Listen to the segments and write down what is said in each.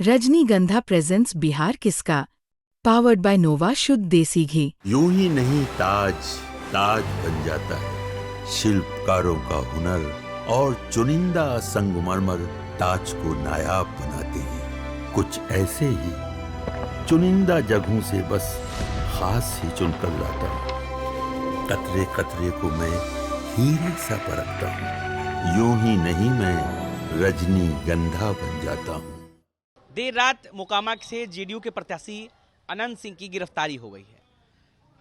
रजनीगंधा प्रेजेंट्स बिहार किसका, powered by नोवा शुद्ध देसी घी। यूं ही नहीं ताज ताज बन जाता है, शिल्पकारों का हुनर और चुनिंदा संगमरमर ताज को नायाब बनाते हैं। कुछ ऐसे ही चुनिंदा जगहों से बस खास ही चुनकर लाता हूँ। कतरे कतरे को मैं हीरे सा परखता हूँ। यूं ही नहीं मैं रजनीगंधा बन जाता हूँ। देर रात मोकामा से जेडीयू के प्रत्याशी अनंत सिंह की गिरफ्तारी हो गई है।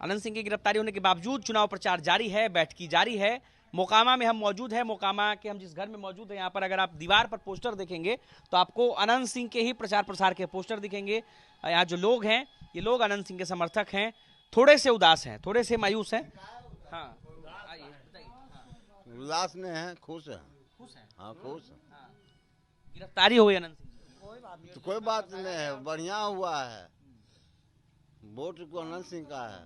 अनंत सिंह की गिरफ्तारी होने के बावजूद चुनाव प्रचार जारी है, बैठकी जारी है। मोकामा में हम मौजूद हैं। मोकामा के हम जिस घर में मौजूद हैं, यहाँ पर अगर आप दीवार पर पोस्टर देखेंगे तो आपको अनंत सिंह के ही प्रचार प्रसार के पोस्टर दिखेंगे। यहाँ जो लोग हैं, ये लोग अनंत सिंह के समर्थक हैं। थोड़े से उदास हैं, थोड़े से मायूस हैं। हाँ, आइए बताइए। उल्लास में है, खुश है। खुश हैं? हाँ, खुश है। गिरफ्तारी हो गई अनंत सिंह की। तो कोई बात नहीं है, बढ़िया हुआ है। वोट को अनंत सिंह का है।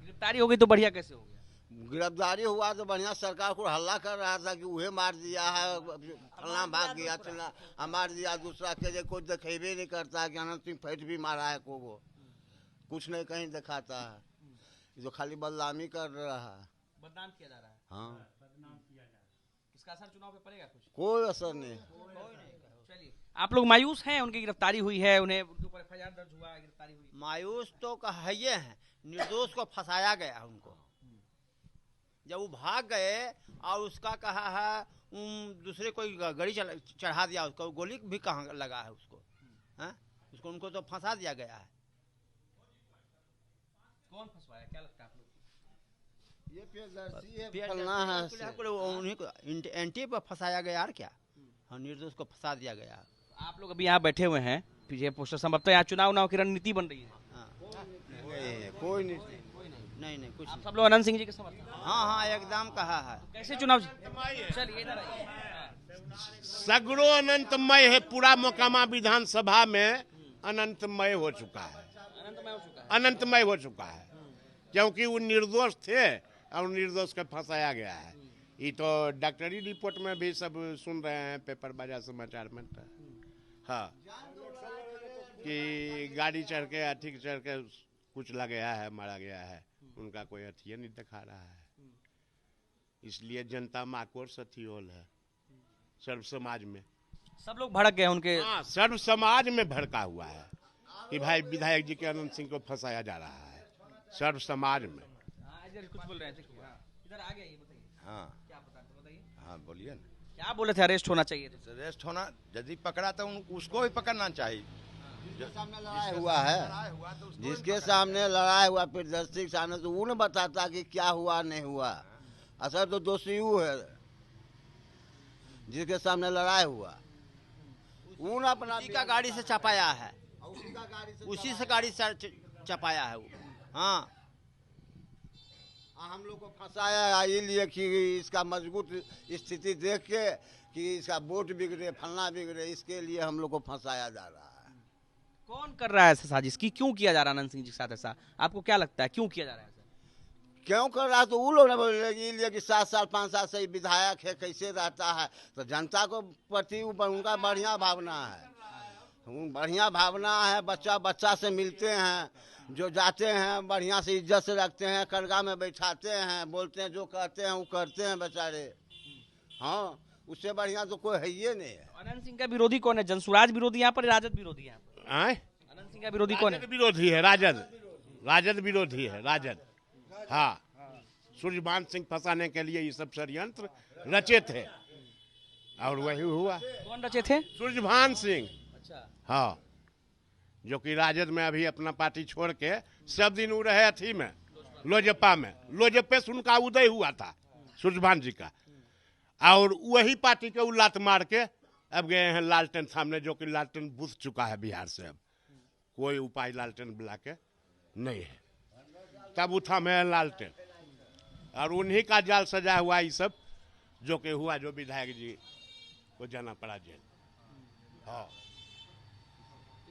गिरफ्तारी हो गई तो बढ़िया कैसे हो गया? गिरफ्तारी हुआ तो बढ़िया। सरकार को हल्ला कर रहा था कि उहे मार दिया है, फलना भाग गया, चला मार दिया। दूसरा के कोई दिखेबे नहीं करता है कि अनंत सिंह फैट भी मारा है को, कुछ नहीं कहीं दिखाता है। जो खाली बदनामी कर रहा है, बदनाम किया जा रहा है। हाँ, इसका असर चुनाव पे पड़ेगा कुछ? कोई असर नहीं। चलिए, आप लोग मायूस हैं, उनकी गिरफ्तारी हुई है, उनके ऊपर एफआईआर दर्ज हुआ, गिरफ्तारी हुई। मायूस तो कहिए हैं, निर्दोष को फंसाया गया उनको। जब वो भाग गए और उसका कहा है दूसरे कोई गाड़ी चढ़ा दिया, उसको गोली भी कहाँ लगा है उसको, है? उसको उनको तो फंसा दिया गया है। कौन फंसवाया, क्या लगता है आप लोग? ये फलना है, उन्हीं को एंटी पर फंसाया गया यार क्या। हाँ, निर्दोष को फंसा दिया गया। आप लोग अभी यहाँ बैठे हुए हैं, पीछे पोस्टर संभवतः यहाँ चुनाव की रणनीति बन रही है। कोई नहीं, नहीं कुछ आप सब लोग अनंत सिंह जी के समर्थक? हाँ हाँ, एकदम कहा है। कैसे चुनाव? चलिए इधर आइए। सगरो अनंतमय है। पूरा मोकामा विधानसभा में अनंतमय हो चुका है, अनंतमय हो चुका है, क्योंकि वो निर्दोष थे और निर्दोष को फंसाया गया है। ये तो डॉक्टरी रिपोर्ट में भी सब सुन रहे हैं, पेपर बाजार समाचार में। हाँ, कि गाड़ी चढ़ के अथी चढ़ के कुछ लग गया है, मारा गया है, उनका कोई अथी नहीं दिखा रहा है। इसलिए जनता माकोर सथियोल है सर्व समाज में। सब लोग भड़क गए उनके। हाँ, सर्व समाज में भड़का हुआ है कि भाई विधायक जी के अनंत सिंह को फंसाया जा रहा है सर्व समाज में। कुछ बोल रहे हैं, इधर आ गए, बताइए। हाँ, क्या बताइए? हाँ, बोलिए ना। क्या बोले थे, अरेस्ट होना चाहिए? अरेस्ट होना, यदि पकड़ा तो उसको भी पकड़ना चाहिए। जिसके सामने लड़ाई हुआ है, जिसके सामने लड़ाई हुआ, फिर दस्ती के सामने तो वो न बताता कि क्या हुआ नहीं हुआ। असर तो दोषी वो है जिसके सामने लड़ाई हुआ। वो न अपना का गाड़ी से चपाया है, उसी से गाड़ी से चपाया है वो। हाँ, हम लोग को फंसाया है इसलिए कि इसका मजबूत स्थिति देख के कि इसका वोट बिगड़े, फलना बिगड़े, इसके लिए हम लोग को फंसाया जा रहा है। कौन कर रहा है ऐसा साजिश? की क्यों किया जा रहा है अनंत सिंह जी के साथ ऐसा? आपको क्या लगता है, क्यों किया जा रहा है ऐसा? क्यों कर रहा है तो वो लोग ने बोले कि 7 साल 5 साल से विधायक है, कैसे रहता है। तो जनता को प्रति उनका बढ़िया भावना है, बढ़िया भावना है। बच्चा बच्चा से मिलते हैं, जो जाते हैं बढ़िया से इज्जत से रखते हैं, करगा में बैठाते हैं, बोलते हैं, जो कहते हैं वो करते हैं बेचारे। हाँ, उससे बढ़िया तो कोई है ही नहीं है। अनंत सिंह का विरोधी कौन है? जनसुराज विरोधी यहाँ पर, राजद विरोधी यहाँ पर? अनंत सिंह का विरोधी कौन है? विरोधी है राजद, राजद विरोधी है राजद। हाँ, सूर्यभान सिंह फंसाने के लिए ये सब षड्यंत्र रचे थे और वही हुआ। कौन रचे थे? सूर्यभान सिंह। अच्छा। हाँ, जो कि राजद में अभी अपना पार्टी छोड़ के सब दिन वो रहे अथी में, लोजपा में। लोजपे से उनका उदय हुआ था सूर्यभान जी का, और वही पार्टी के उलात मार के अब गए हैं लालटेन सामने, जो कि लालटेन बुझ चुका है बिहार से। अब कोई उपाय लालटेन बुला के नहीं है, तब उठा में लालटेन, और उन्हीं का जाल सजा हुआ ये सब जो कि हुआ, जो विधायक जी को जाना पड़ा जेल। हाँ,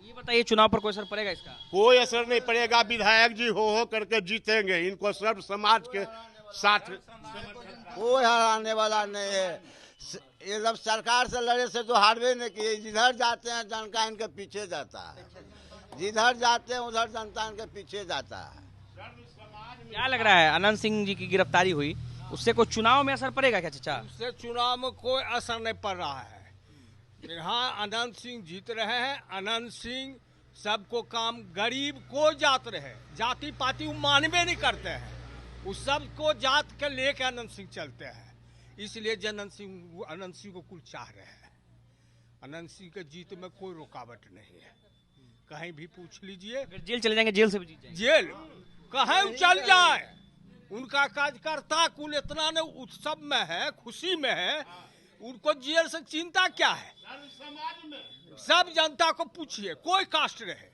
ये बताइए, चुनाव पर कोई असर पड़ेगा इसका? कोई असर नहीं पड़ेगा। विधायक जी हो करके जीतेंगे, इनको सर्व समाज के साथ कोई हराने वाला नहीं है। ये जब सरकार से लड़े से तो हारवे नहीं किए। जिधर जाते हैं जनता इनके पीछे जाता है, जिधर जाते हैं उधर जनता इनके पीछे जाता है। क्या लग रहा है, अनंत सिंह जी की गिरफ्तारी हुई, उससे कोई चुनाव में असर पड़ेगा क्या चाचा? उससे चुनाव में कोई असर नहीं पड़ रहा है। यहाँ अनंत सिंह जीत रहे हैं। अनंत सिंह सबको काम, गरीब को जात रहे, जाति पाति वो मानवे नहीं करते हैं, उस सबको जात के लेके अनंत सिंह चलते हैं। इसलिए अनंत सिंह को कुल चाह रहे हैं। अनंत सिंह के जीत में कोई रुकावट नहीं है, कहीं भी पूछ लीजिए। अगर जेल चले जाएंगे, जेल से भी जीत जाएंगे। जेल कहीं चल जाए, उनका कार्यकर्ता कुल इतना ने उत्सव में है, खुशी में है, उनको जेल से चिंता क्या है? सब जनता को पूछिए, कोई कास्ट रहे,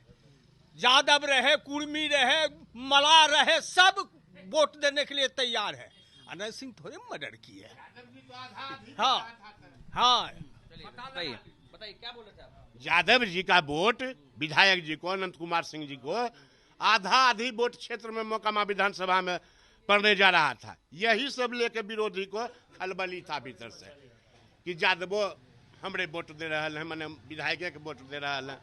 यादव रहे, कुर्मी रहे, मला रहे, सब वोट देने के लिए तैयार है। अनंत सिंह थोड़े मर्डर की है। हाँ हाँ, बताइए बताइए क्या बोल रहे थे आप? यादव जी का वोट विधायक जी को, अनंत कुमार सिंह जी को, आधा आधी वोट क्षेत्र में मोकामा विधानसभा में पड़ने जा रहा था। यही सब लेके विरोधी को खलबली था भीतर से कि यादवो हमरे वोट दे रहा है, मैंने विधायक के वोट दे रहा है।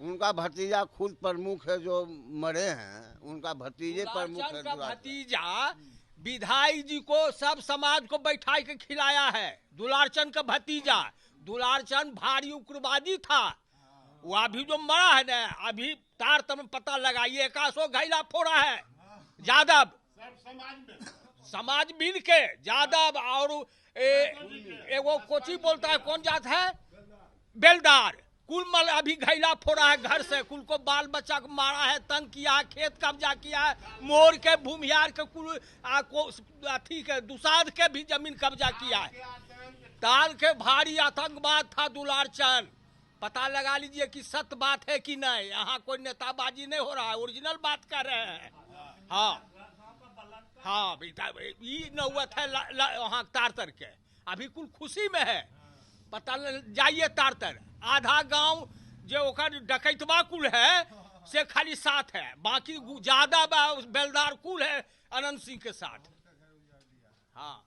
उनका भतीजा खुद प्रमुख है, जो मरे हैं उनका भतीजे प्रमुख है। दुलारचंद का भतीजा विधायक जी को सब समाज को बैठा के खिलाया है। दुलारचंद का भतीजा, दुलारचंद भारी उग्रवादी था, वो अभी जो मरा है ना, अभी तार तम पता लगाइए, 100 घैला फोड़ा है यादव समाज मिल के। यादव और एगो कोची बोलता है, कौन जात है, बेलदार, कुल मल अभी घैला फोड़ा है घर से, कुल को बाल बच्चा को मारा है, तंग किया है, खेत कब्जा किया है, मोर के भूमिहार के कुल अथी के दुसाध के भी जमीन कब्जा किया है। ताल के भारी आतंकवाद था दुलारचंद। पता लगा लीजिए कि सत्य बात है कि नहीं। यहाँ कोई नेताबाजी नहीं हो रहा है, ओरिजिनल बात कर रहे हैं। हाँ हाँ बेटा, ये नौबत है वहाँ तारतर के, अभी कुल खुशी में है। पता जाइए तारतर, आधा गांव जो ओकर डकैतवा कुल है से खाली साथ है, बाकी ज्यादा बेलदार कुल है अनंत सिंह के साथ। हाँ,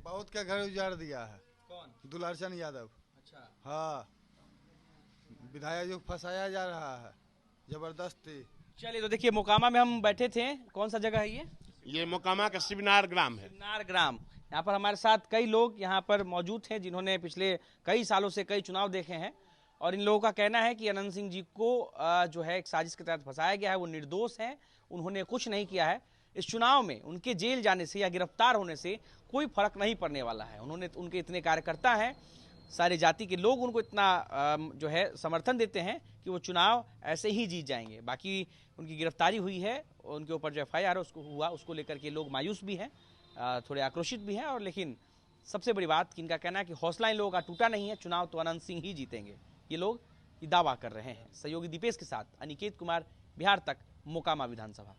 बहुत के घर उजाड़ दिया है। कौन? दुलारचंद यादव। अच्छा, हाँ, विधायक जो फंसाया जा रहा है जबरदस्ती। चलिए तो देखिए, मोकामा में हम बैठे थे, कौन सा जगह है ये मोकामा का शिवनार ग्राम है। नार ग्राम। यहाँ पर हमारे साथ कई लोग यहाँ पर मौजूद हैं जिन्होंने पिछले कई सालों से कई चुनाव देखे हैं, और इन लोगों का कहना है कि अनंत सिंह जी को जो है एक साजिश के तहत फंसाया गया है। वो निर्दोष हैं, उन्होंने कुछ नहीं किया है। इस चुनाव में उनके जेल जाने से या गिरफ्तार होने से कोई फर्क नहीं पड़ने वाला है। उनके इतने कार्यकर्ता हैं, सारे जाति के लोग उनको इतना जो है समर्थन देते हैं कि वो चुनाव ऐसे ही जीत जाएंगे। बाकी उनकी गिरफ्तारी हुई है, उनके ऊपर जो FIR उसको हुआ, उसको लेकर के लोग मायूस भी हैं, थोड़े आक्रोशित भी हैं। और लेकिन सबसे बड़ी बात कि इनका कहना है कि हौसला इन लोगों का टूटा नहीं है, चुनाव तो अनंत सिंह ही जीतेंगे, ये लोग ये दावा कर रहे हैं। सहयोगी दीपेश के साथ अनिकेत कुमार, बिहार तक, मोकामा विधानसभा।